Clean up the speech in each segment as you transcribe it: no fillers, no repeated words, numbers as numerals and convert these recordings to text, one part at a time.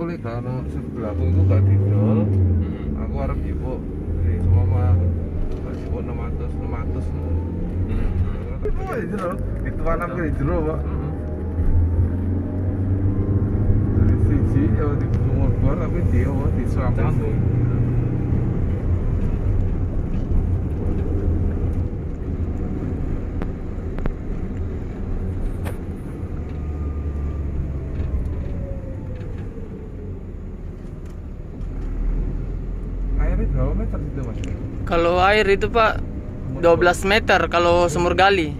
lek kalau sebelahku itu gak didol. Aku harap ibu semua mah ibu 600. Itu aja jero, dituanam ke jero, Pak. Dari siji ya di sumur bor tapi dia di sambung. Airnya berapa meter itu, Mas? Kalau air itu Pak 12 meter kalau sumur gali.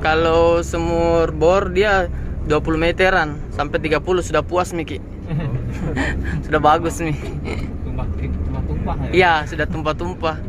Kalau sumur bor dia 20 meteran sampai 30 sudah puas Miki. Sudah bagus nih. Tumpah ya. Iya, sudah tumpah-tumpah.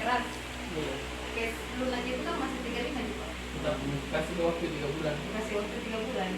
Keras. Kes belum aja itu kan masih 35 juta. Udah kasih waktu 3 bulan. Masih waktu 3 bulan.